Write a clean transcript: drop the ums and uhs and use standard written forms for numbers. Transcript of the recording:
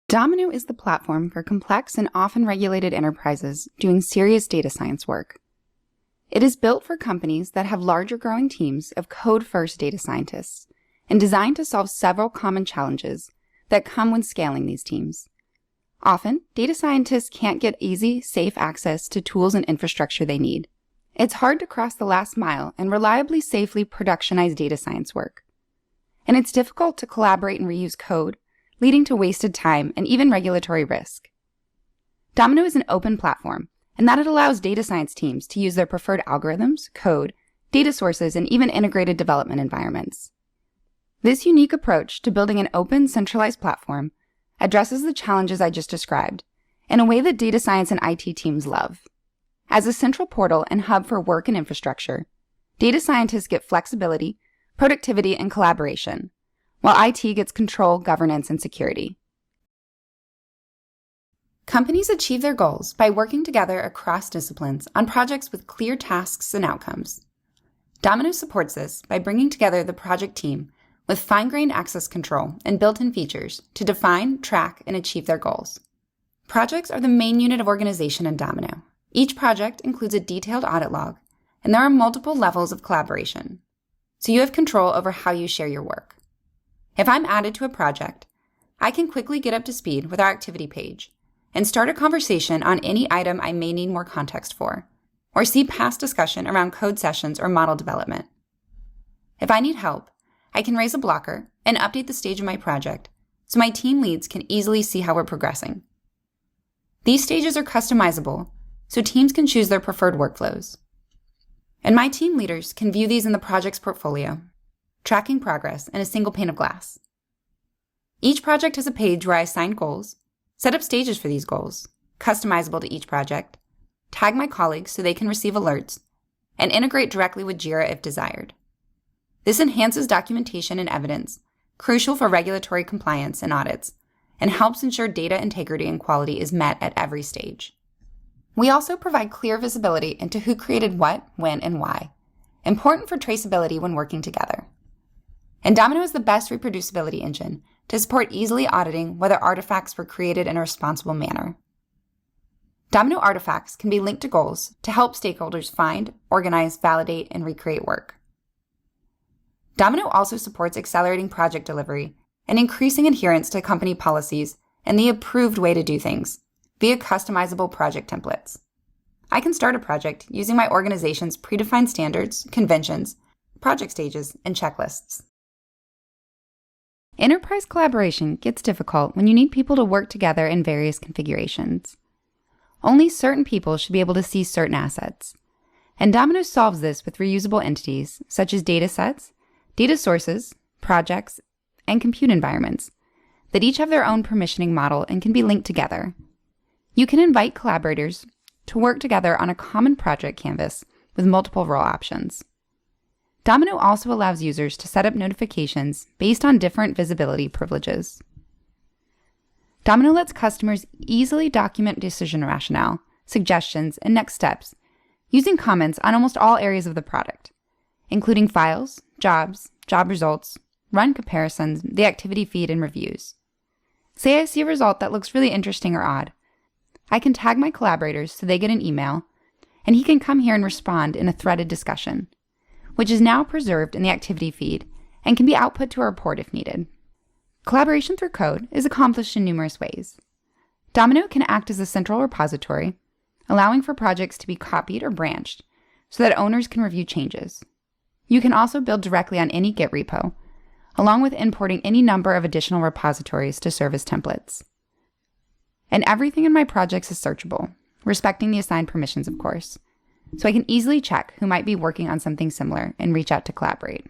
Domino is the platform for complex and often regulated enterprises doing serious data science work. It is built for companies that have larger growing teams of code-first data scientists and designed to solve several common challenges that come when scaling these teams. Often, data scientists can't get easy, safe access to tools and infrastructure they need. It's hard to cross the last mile and reliably, safely productionize data science work. And it's difficult to collaborate and reuse code, leading to wasted time and even regulatory risk. Domino is an open platform, and that it allows data science teams to use their preferred algorithms, code, data sources, and even integrated development environments. This unique approach to building an open, centralized platform addresses the challenges I just described in a way that data science and IT teams love. As a central portal and hub for work and infrastructure, data scientists get flexibility, productivity, and collaboration, while IT gets control, governance, and security. Companies achieve their goals by working together across disciplines on projects with clear tasks and outcomes. Domino supports this by bringing together the project team with fine-grained access control and built-in features to define, track, and achieve their goals. Projects are the main unit of organization in Domino. Each project includes a detailed audit log, and there are multiple levels of collaboration, so you have control over how you share your work. If I'm added to a project, I can quickly get up to speed with our activity page and start a conversation on any item I may need more context for, or see past discussion around code sessions or model development. If I need help, I can raise a blocker and update the stage of my project so my team leads can easily see how we're progressing. These stages are customizable, so teams can choose their preferred workflows. And my team leaders can view these in the project's portfolio, tracking progress in a single pane of glass. Each project has a page where I assign goals, set up stages for these goals, customizable to each project, tag my colleagues so they can receive alerts, and integrate directly with Jira if desired. This enhances documentation and evidence, crucial for regulatory compliance and audits, and helps ensure data integrity and quality is met at every stage. We also provide clear visibility into who created what, when, and why, important for traceability when working together. And Domino is the best reproducibility engine to support easily auditing whether artifacts were created in a responsible manner. Domino artifacts can be linked to goals to help stakeholders find, organize, validate, and recreate work. Domino also supports accelerating project delivery and increasing adherence to company policies and the approved way to do things via customizable project templates. I can start a project using my organization's predefined standards, conventions, project stages, and checklists. Enterprise collaboration gets difficult when you need people to work together in various configurations. Only certain people should be able to see certain assets, and Domino solves this with reusable entities such as data sets, data sources, projects, and compute environments that each have their own permissioning model and can be linked together. You can invite collaborators to work together on a common project canvas with multiple role options. Domino also allows users to set up notifications based on different visibility privileges. Domino lets customers easily document decision rationale, suggestions, and next steps using comments on almost all areas of the product, including files, jobs, job results, run comparisons, the activity feed, and reviews. Say I see a result that looks really interesting or odd. I can tag my collaborators so they get an email, and he can come here and respond in a threaded discussion, which is now preserved in the activity feed and can be output to a report if needed. Collaboration through code is accomplished in numerous ways. Domino can act as a central repository, allowing for projects to be copied or branched so that owners can review changes. You can also build directly on any Git repo, along with importing any number of additional repositories to serve as templates. And everything in my projects is searchable, respecting the assigned permissions, of course, so I can easily check who might be working on something similar and reach out to collaborate.